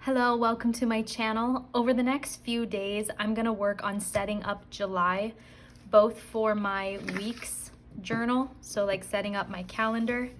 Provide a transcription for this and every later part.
Hello, welcome to my channel. Over the next few days, I'm gonna work on setting up July, both for my weeks journal, so like setting up my calendar,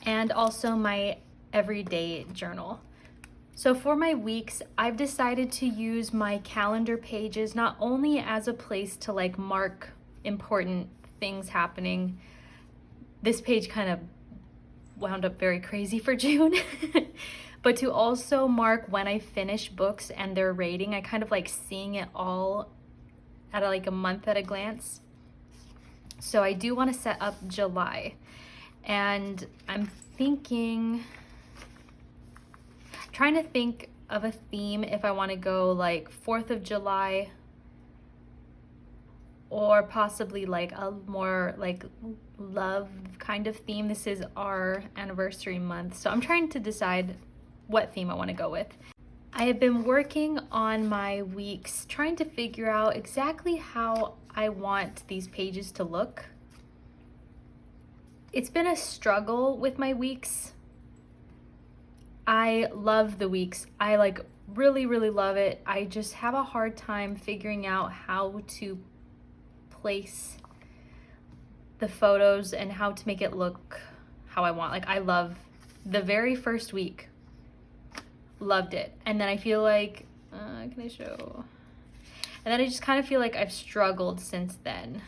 and also my everyday journal. So for my weeks, I've decided to use my calendar pages not only as a place to like mark important things happening. This page kind of wound up very crazy for June. But to also mark when I finish books and their rating. I kind of like seeing it all at like a month at a glance. So I do want to set up July, and I'm trying to think of a theme, if I want to go like 4th of July or possibly like a more like love kind of theme. This is our anniversary month, so I'm trying to decide what theme I want to go with. I have been working on my weeks, trying to figure out exactly how I want these pages to look. It's been a struggle with my weeks. I love the weeks. I like really love it. I just have a hard time figuring out how to place the photos and how to make it look how I want. Like, I love the very first week. Loved it. And then I feel like, can I show? And then I just kind of feel like I've struggled since then.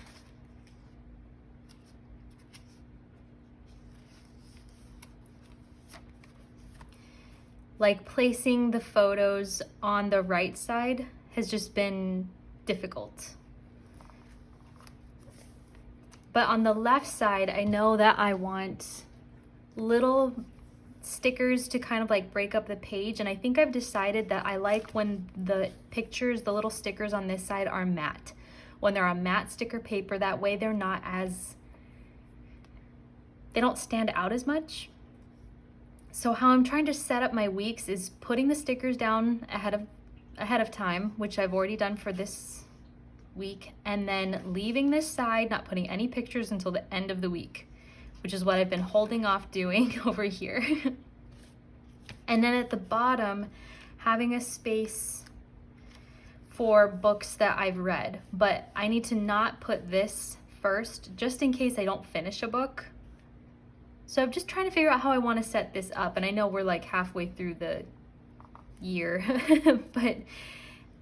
Like placing the photos on the right side has just been difficult. But on the left side, I know that I want little stickers to kind of like break up the page, and I think I've decided that I like when the pictures, the little stickers on this side are matte. When they're on matte sticker paper, that way they don't stand out as much. So how I'm trying to set up my weeks is putting the stickers down ahead of time, which I've already done for this week, and then leaving this side, not putting any pictures until the end of the week, which is what I've been holding off doing over here. And then at the bottom, having a space for books that I've read. But I need to not put this first, just in case I don't finish a book. So I'm just trying to figure out how I want to set this up. And I know we're like halfway through the year, but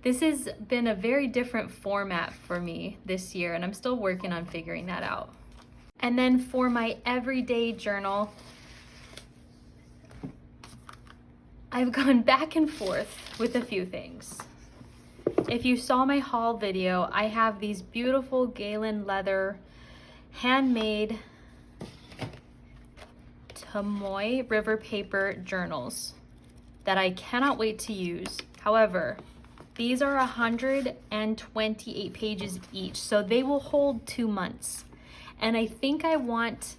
this has been a very different format for me this year, and I'm still working on figuring that out. And then for my everyday journal, I've gone back and forth with a few things. If you saw my haul video, I have these beautiful Galen leather handmade Tomoe river paper journals that I cannot wait to use. However, these are 128 pages each, so they will hold 2 months. And I think I want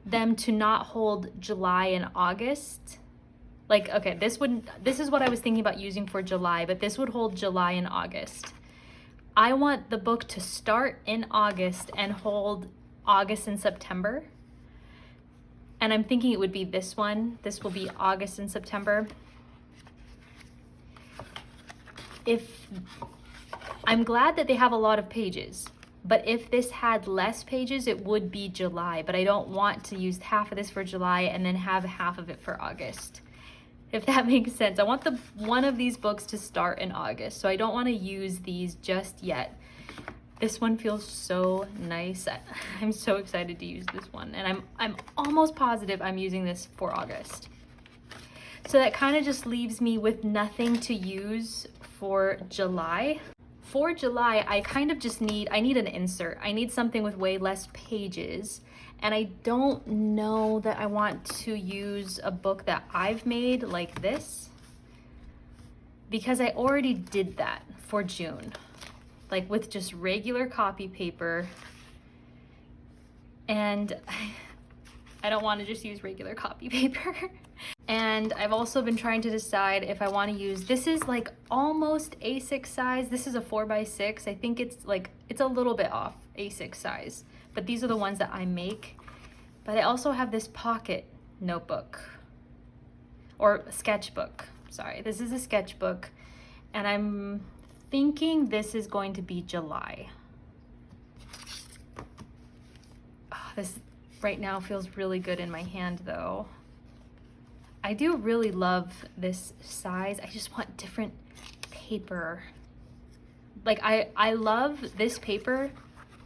them to not hold July and August. Like, okay, this is what I was thinking about using for July, but this would hold July and August. I want the book to start in August and hold August and September. And I'm thinking it would be this one. This will be August and September. I'm glad that they have a lot of pages. But if this had less pages, it would be July. But I don't want to use half of this for July and then have half of it for August. If that makes sense. I want one of these books to start in August, so I don't want to use these just yet. This one feels so nice. I'm so excited to use this one, and I'm almost positive I'm using this for August. So that kind of just leaves me with nothing to use for July. For July, I kind of just need an insert. I need something with way less pages. And I don't know that I want to use a book that I've made like this, because I already did that for June, like with just regular copy paper. And I don't want to just use regular copy paper. And I've also been trying to decide if I want to use, this is like almost A6 size. This is a 4x6. I think it's a little bit off A6 size, but these are the ones that I make. But I also have this pocket notebook, or sketchbook. Sorry, this is a sketchbook, and I'm thinking this is going to be July. Oh, this right now feels really good in my hand though. I do really love this size. I just want different paper. Like I love this paper.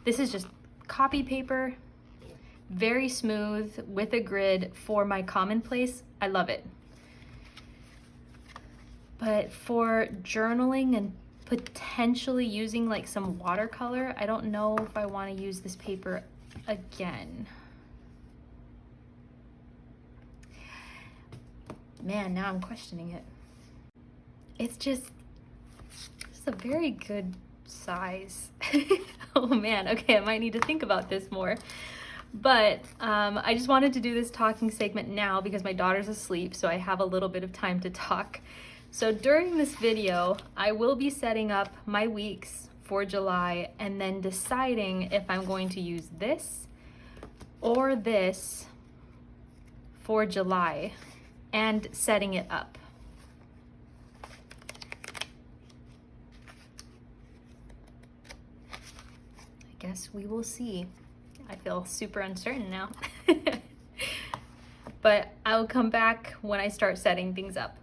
This is just copy paper, very smooth with a grid for my commonplace. I love it. But for journaling and potentially using like some watercolor, I don't know if I want to use this paper again. Man, now I'm questioning it. It's just a very good size. Oh man, okay, I might need to think about this more. But I just wanted to do this talking segment now because my daughter's asleep, so I have a little bit of time to talk. So during this video, I will be setting up my weeks for July and then deciding if I'm going to use this or this for July and setting it up. I guess we will see. I feel super uncertain now. But I'll come back when I start setting things up.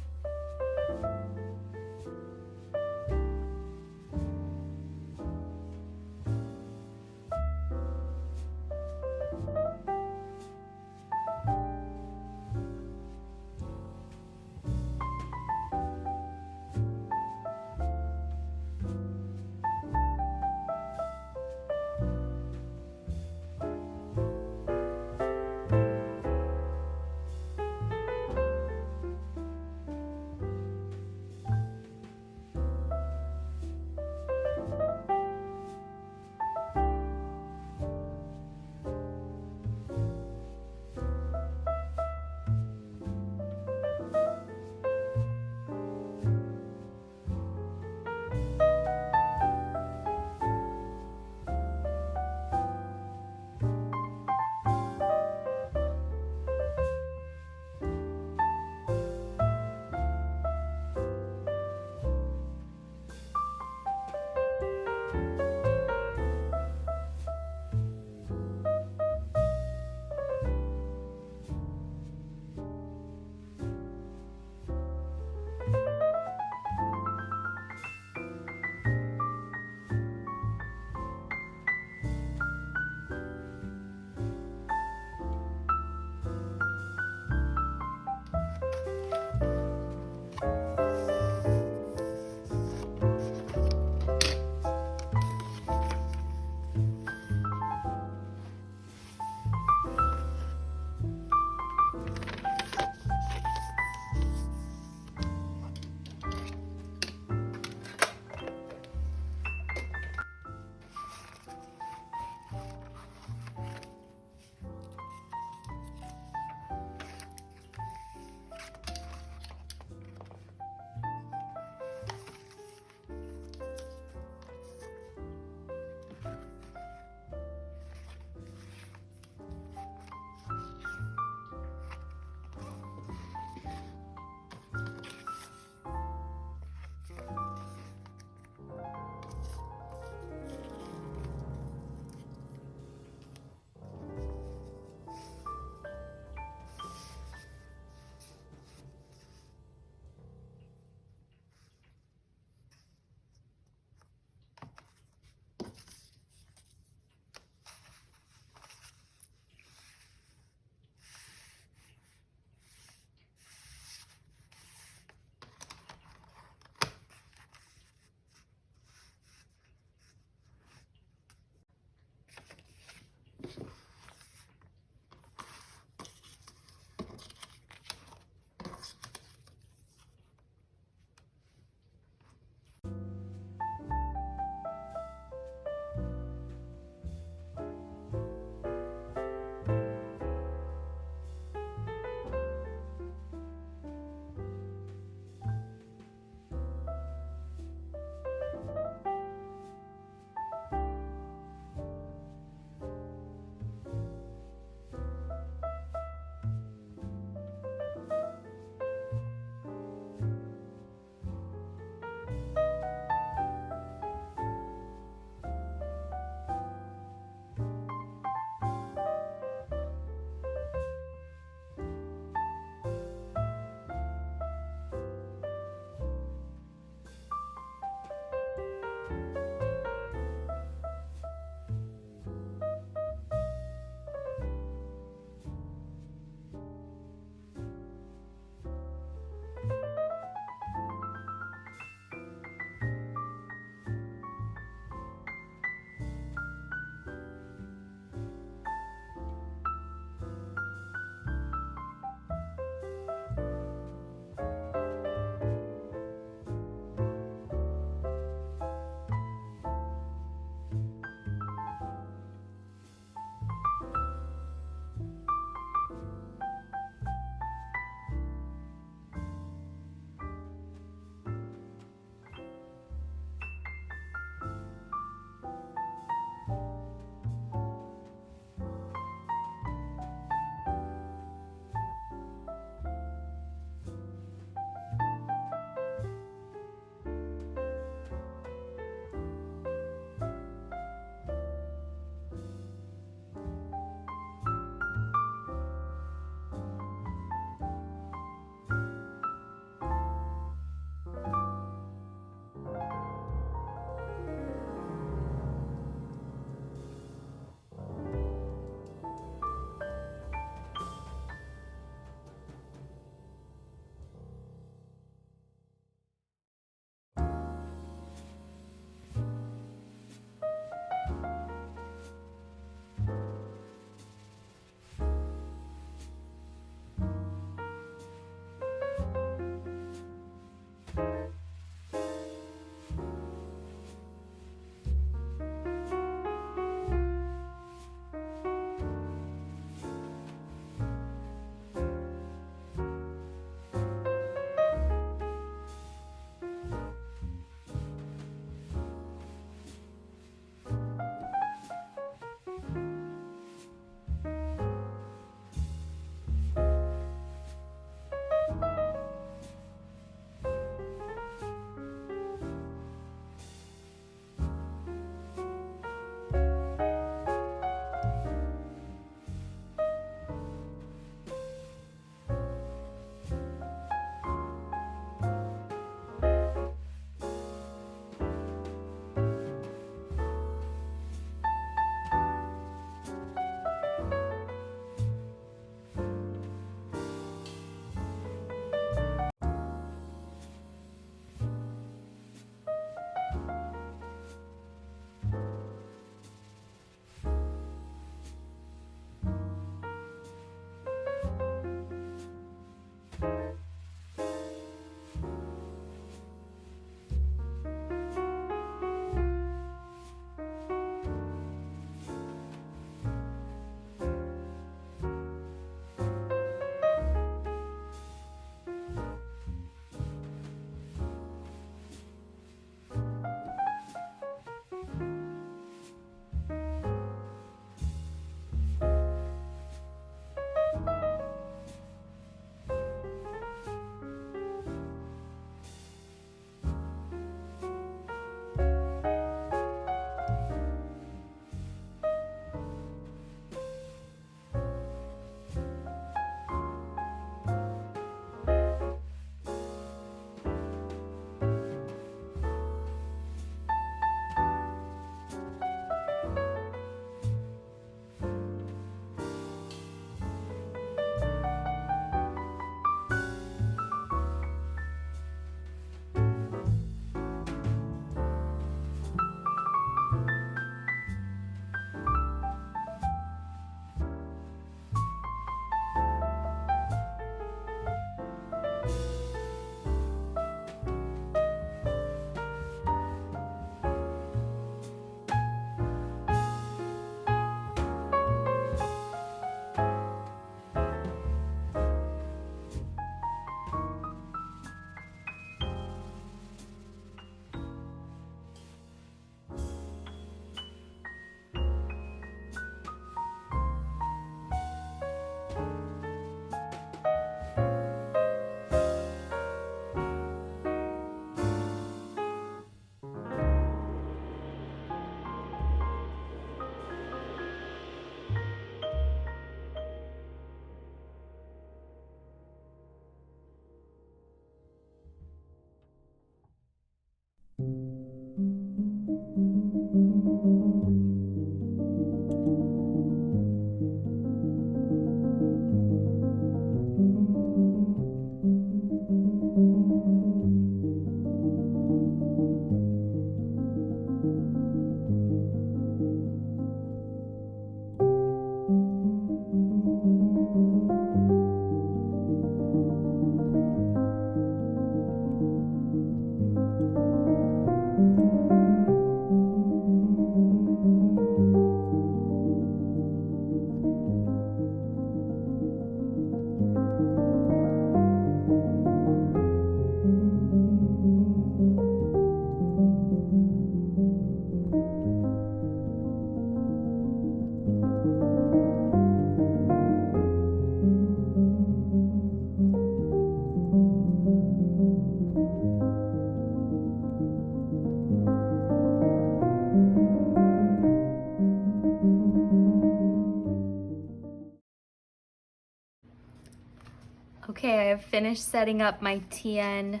Okay, I have finished setting up my TN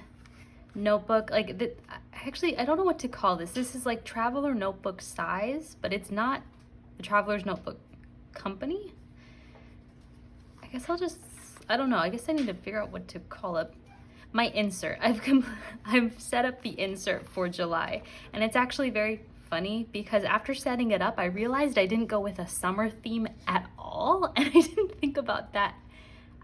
notebook. Actually, I don't know what to call this. This is like traveler notebook size, but it's not the Traveler's Notebook Company. I guess I don't know. I guess I need to figure out what to call it. My insert. I've set up the insert for July, and it's actually very funny because after setting it up, I realized I didn't go with a summer theme at all, and I didn't think about that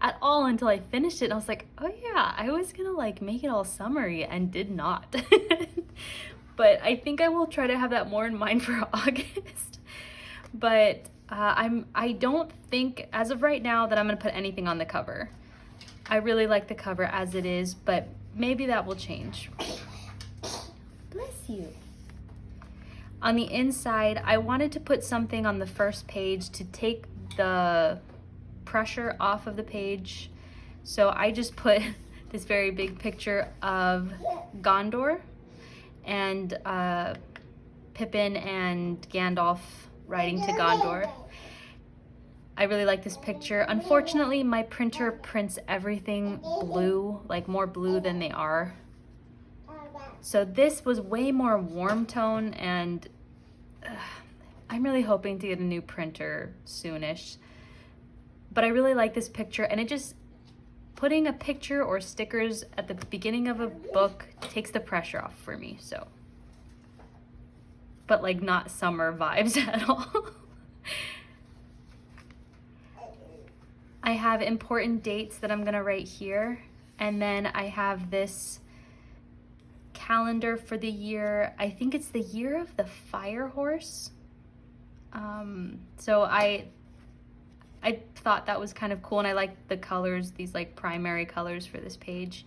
at all until I finished it. And I was like, oh yeah, I was gonna like make it all summery and did not. But I think I will try to have that more in mind for August. But I don't think as of right now that I'm gonna put anything on the cover. I really like the cover as it is, but maybe that will change. Bless you. On the inside, I wanted to put something on the first page to take the pressure off of the page. So I just put this very big picture of Gondor and Pippin and Gandalf riding to Gondor. I really like this picture. Unfortunately, my printer prints everything blue, like more blue than they are. So this was way more warm tone, and I'm really hoping to get a new printer soonish. But I really like this picture, and it just, putting a picture or stickers at the beginning of a book takes the pressure off for me, so. But like not summer vibes at all. I have important dates that I'm gonna write here, and then I have this calendar for the year. I think it's the year of the fire horse. So I thought that was kind of cool, and I like the colors, these like primary colors for this page.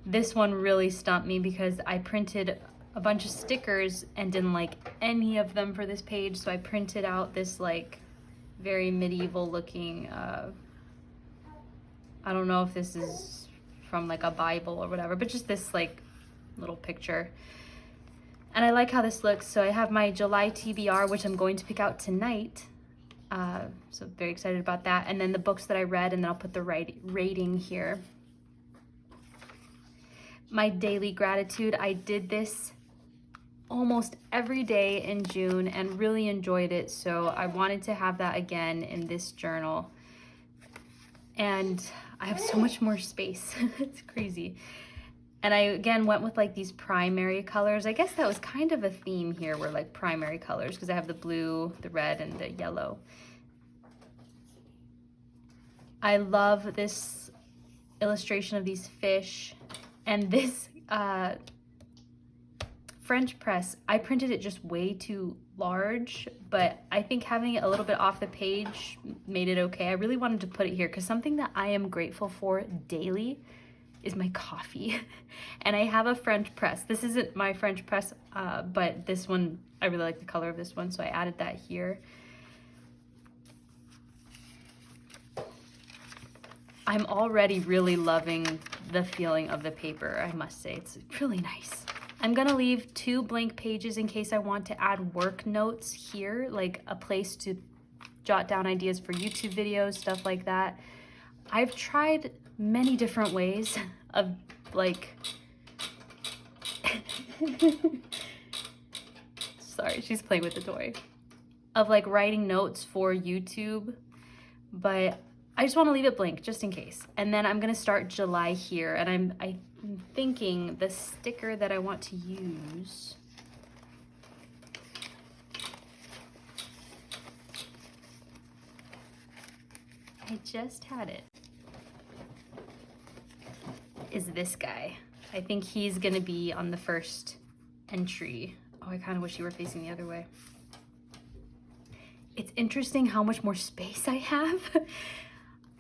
This one really stumped me because I printed a bunch of stickers and didn't like any of them for this page, so I printed out this like very medieval looking, I don't know if this is from like a Bible or whatever, but just this like little picture. And I like how this looks. So I have my July TBR, which I'm going to pick out tonight. So very excited about that. And then the books that I read, and then I'll put the rating here. My daily gratitude, I did this almost every day in June and really enjoyed it. So I wanted to have that again in this journal. And I have so much more space. It's crazy. And I, again, went with like these primary colors. I guess that was kind of a theme here, were like primary colors, because I have the blue, the red, and the yellow. I love this illustration of these fish. And this French press, I printed it just way too large, but I think having it a little bit off the page made it okay. I really wanted to put it here because something that I am grateful for daily is my coffee. And I have a French press. This isn't my French press, but this one, I really like the color of this one, so I added that here. I'm already really loving the feeling of the paper, I must say. It's really nice. I'm gonna leave 2 blank pages in case I want to add work notes here, like a place to jot down ideas for YouTube videos, stuff like that. I've tried many different ways of like, sorry, she's playing with the toy, of like writing notes for YouTube, but I just want to leave it blank just in case. And then I'm gonna start July here, and I'm thinking the sticker that I want to use, I just had it, is this guy. I think he's gonna be on the first entry. Oh, I kind of wish you were facing the other way. It's interesting how much more space I have.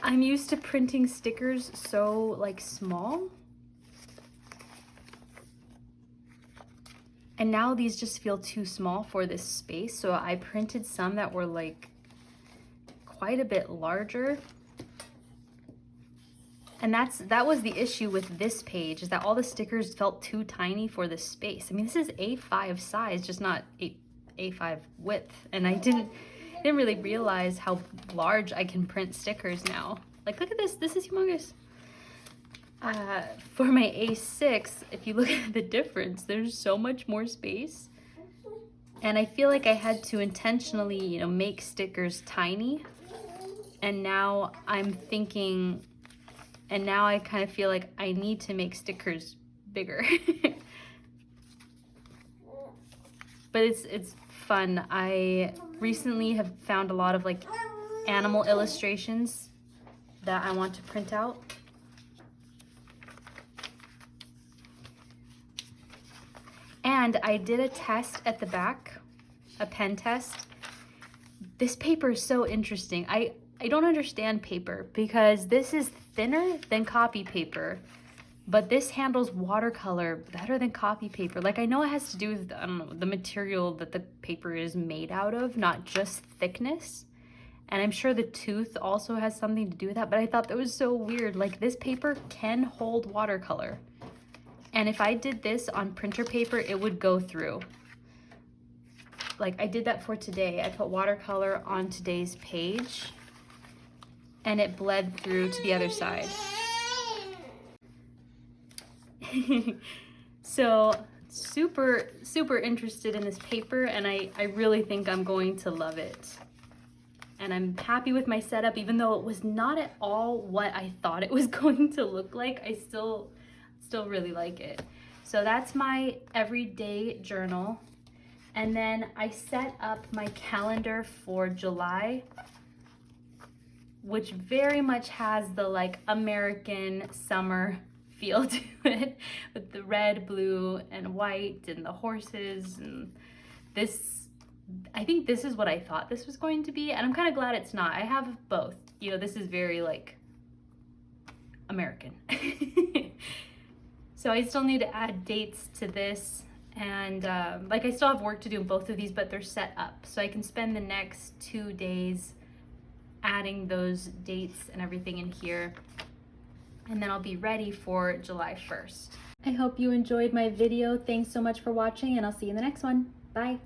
I'm used to printing stickers so like small. And now these just feel too small for this space. So I printed some that were like quite a bit larger. And that was the issue with this page, is that all the stickers felt too tiny for this space. I mean, this is A5 size, just not A5 width. And I didn't I didn't really realize how large I can print stickers now. Like, look at this. This is humongous. For my A6, if you look at the difference, there's so much more space. And I feel like I had to intentionally, you know, make stickers tiny. And now I'm thinking, and now I kind of feel like I need to make stickers bigger. But it's fun. I recently have found a lot of like animal illustrations that I want to print out. And I did a test at the back, a pen test. This paper is so interesting. I don't understand paper because this is thinner than copy paper, but this handles watercolor better than copy paper. Like, I know it has to do with, I don't know, the material that the paper is made out of, not just thickness. And I'm sure the tooth also has something to do with that, but I thought that was so weird. Like, this paper can hold watercolor. And if I did this on printer paper, it would go through. Like, I did that for today. I put watercolor on today's page and it bled through to the other side. So super, super interested in this paper, and I really think I'm going to love it. And I'm happy with my setup, even though it was not at all what I thought it was going to look like. I still really like it. So that's my everyday journal. And then I set up my calendar for July, which very much has the like American summer feel to it, with the red, blue, and white, and the horses, and this, I think this is what I thought this was going to be, and I'm kind of glad it's not. I have both. You know, this is very like American. So I still need to add dates to this, and like I still have work to do in both of these, but they're set up. So I can spend the next 2 days adding those dates and everything in here, and then I'll be ready for July 1st. I hope you enjoyed my video. Thanks so much for watching, and I'll see you in the next one. Bye.